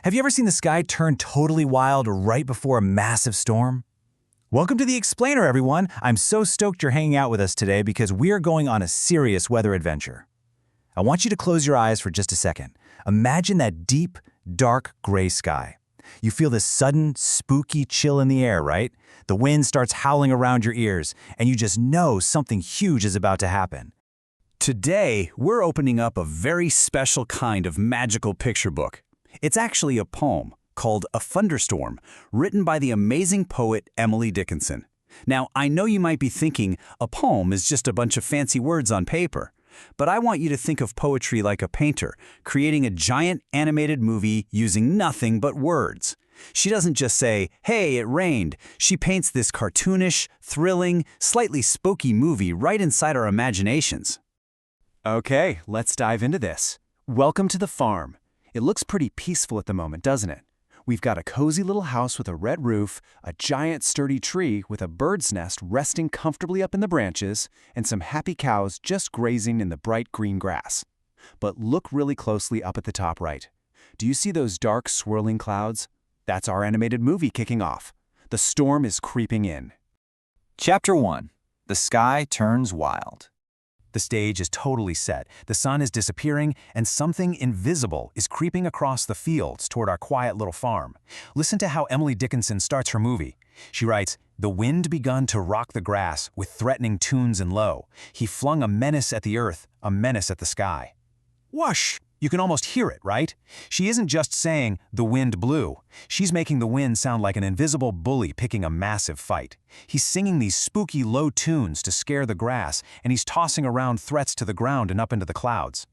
Have you ever seen the sky turn totally wild right before a massive storm? Welcome to the Explainer, everyone. I'm so stoked you're hanging out with us today because we're going on a serious weather adventure. I want you to close your eyes for just a second. Imagine that deep, dark gray sky. You feel this sudden, spooky chill in the air, right? The wind starts howling around your ears, and you just know something huge is about to happen. Today, we're opening up a very special kind of magical picture book. It's actually a poem called A Thunderstorm, written by the amazing poet Emily Dickinson. Now, I know you might be thinking a poem is just a bunch of fancy words on paper, but I want you to think of poetry like a painter, creating a giant animated movie using nothing but words. She doesn't just say, "Hey, it rained." She paints this cartoonish, thrilling, slightly spooky movie right inside our imaginations. Okay, let's dive into this. Welcome to the farm. It looks pretty peaceful at the moment, doesn't it? We've got a cozy little house with a red roof, a giant sturdy tree with a bird's nest resting comfortably up in the branches, and some happy cows just grazing in the bright green grass. But look really closely up at the top right. Do you see those dark swirling clouds? That's our animated movie kicking off. The storm is creeping in. Chapter 1. The Sky Turns Wild. The stage is totally set, the sun is disappearing, and something invisible is creeping across the fields toward our quiet little farm. Listen to how Emily Dickinson starts her movie. She writes, "The wind begun to rock the grass with threatening tunes and low. He flung a menace at the earth, a menace at the sky." Whoosh! You can almost hear it, right? She isn't just saying, "the wind blew." She's making the wind sound like an invisible bully picking a massive fight. He's singing these spooky low tunes to scare the grass, and he's tossing around threats to the ground and up into the clouds.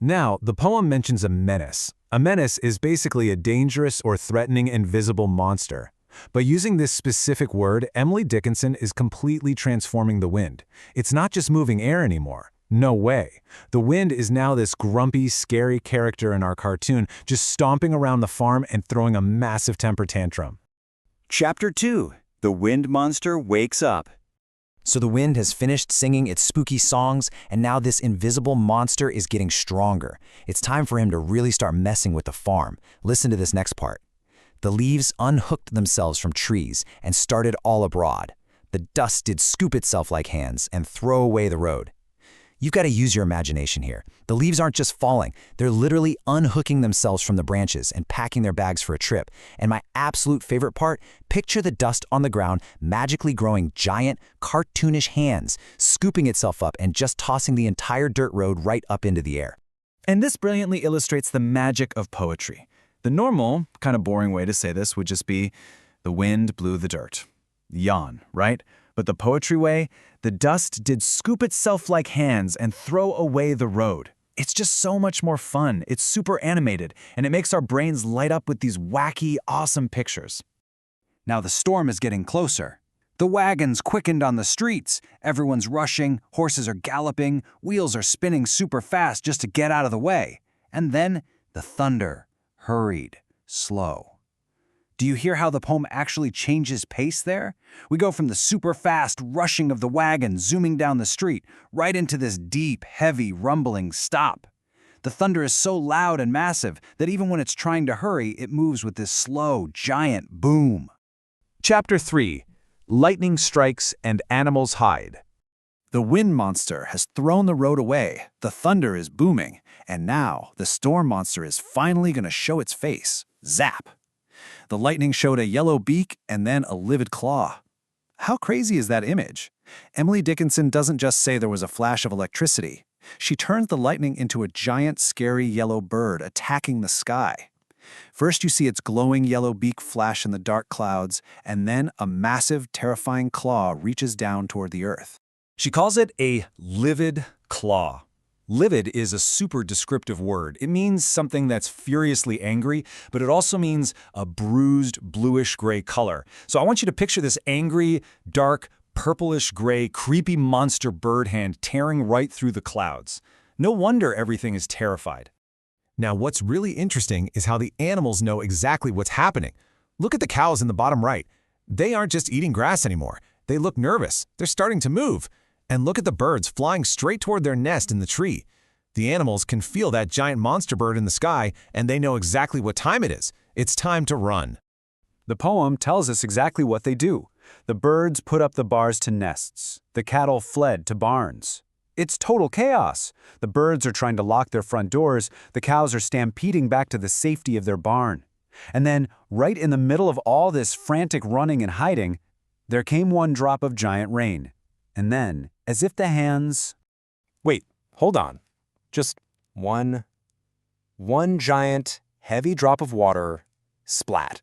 Now, the poem mentions a menace. A menace is basically a dangerous or threatening invisible monster. By using this specific word, Emily Dickinson is completely transforming the wind. It's not just moving air anymore. No way. The wind is now this grumpy, scary character in our cartoon, just stomping around the farm and throwing a massive temper tantrum. Chapter 2. The Wind Monster Wakes Up. So the wind has finished singing its spooky songs, and now this invisible monster is getting stronger. It's time for him to really start messing with the farm. Listen to this next part. The leaves unhooked themselves from trees and started all abroad. The dust did scoop itself like hands and throw away the road. You've got to use your imagination here. The leaves aren't just falling, they're literally unhooking themselves from the branches and packing their bags for a trip. And my absolute favorite part, picture the dust on the ground magically growing giant, cartoonish hands, scooping itself up and just tossing the entire dirt road right up into the air. And this brilliantly illustrates the magic of poetry. The normal, kind of boring way to say this would just be, the wind blew the dirt. Yawn, right? But the poetry way, the dust did scoop itself like hands and throw away the road. It's just so much more fun. It's super animated, and it makes our brains light up with these wacky, awesome pictures. Now the storm is getting closer. The wagons quickened on the streets. Everyone's rushing, horses are galloping, wheels are spinning super fast just to get out of the way. And then the thunder, hurried, slow. Do you hear how the poem actually changes pace there? We go from the super fast rushing of the wagon zooming down the street right into this deep, heavy, rumbling stop. The thunder is so loud and massive that even when it's trying to hurry, it moves with this slow, giant boom. Chapter 3. Lightning Strikes and Animals Hide. The wind monster has thrown the road away, the thunder is booming, and now the storm monster is finally going to show its face. Zap! The lightning showed a yellow beak and then a livid claw. How crazy is that image? Emily Dickinson doesn't just say there was a flash of electricity. She turns the lightning into a giant, scary yellow bird attacking the sky. First, you see its glowing yellow beak flash in the dark clouds, and then a massive, terrifying claw reaches down toward the earth. She calls it a livid claw. Livid is a super descriptive word. It means something that's furiously angry, but it also means a bruised, bluish-gray color. So I want you to picture this angry, dark, purplish-gray, creepy monster bird hand tearing right through the clouds. No wonder everything is terrified. Now, what's really interesting is how the animals know exactly what's happening. Look at the cows in the bottom right. They aren't just eating grass anymore. They look nervous. They're starting to move. And look at the birds flying straight toward their nest in the tree. The animals can feel that giant monster bird in the sky, and they know exactly what time it is. It's time to run. The poem tells us exactly what they do. The birds put up the bars to nests. The cattle fled to barns. It's total chaos. The birds are trying to lock their front doors. The cows are stampeding back to the safety of their barn. And then, right in the middle of all this frantic running and hiding, there came one drop of giant rain. And then, as if the hands— Wait, hold on. Just one giant, heavy drop of water, splat.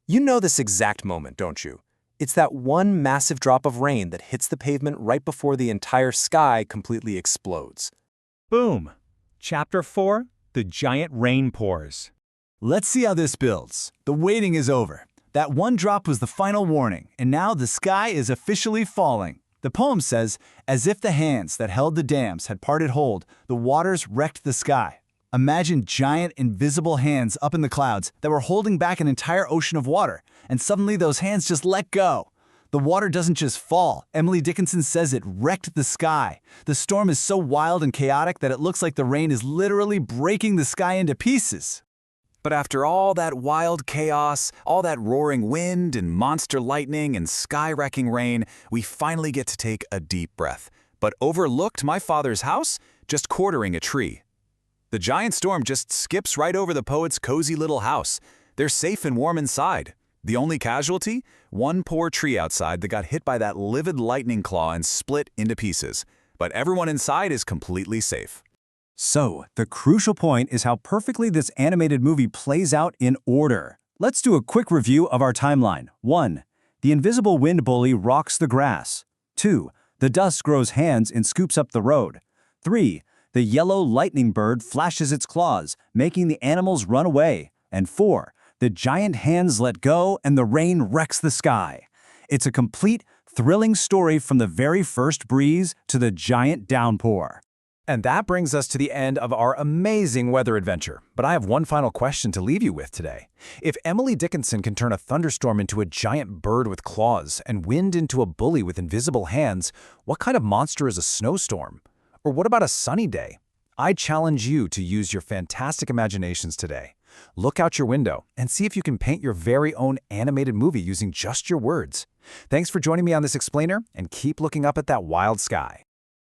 You know this exact moment, don't you? It's that one massive drop of rain that hits the pavement right before the entire sky completely explodes. Boom! Chapter 4, The Giant Rain Pours. Let's see how this builds. The waiting is over. That one drop was the final warning, and now the sky is officially falling. The poem says, as if the hands that held the dams had parted hold, the waters wrecked the sky. Imagine giant, invisible hands up in the clouds that were holding back an entire ocean of water, and suddenly those hands just let go. The water doesn't just fall. Emily Dickinson says it wrecked the sky. The storm is so wild and chaotic that it looks like the rain is literally breaking the sky into pieces. But after all that wild chaos, all that roaring wind and monster lightning and sky-wrecking rain, we finally get to take a deep breath. But overlooked my father's house, just quartering a tree. The giant storm just skips right over the poet's cozy little house. They're safe and warm inside. The only casualty? One poor tree outside that got hit by that livid lightning claw and split into pieces. But everyone inside is completely safe. So, the crucial point is how perfectly this animated movie plays out in order. Let's do a quick review of our timeline. 1. The invisible wind bully rocks the grass. 2. The dust grows hands and scoops up the road. 3. The yellow lightning bird flashes its claws, making the animals run away. And 4. The giant hands let go and the rain wrecks the sky. It's a complete, thrilling story from the very first breeze to the giant downpour. And that brings us to the end of our amazing weather adventure. But I have one final question to leave you with today. If Emily Dickinson can turn a thunderstorm into a giant bird with claws and wind into a bully with invisible hands, what kind of monster is a snowstorm? Or what about a sunny day? I challenge you to use your fantastic imaginations today. Look out your window and see if you can paint your very own animated movie using just your words. Thanks for joining me on this explainer, and keep looking up at that wild sky.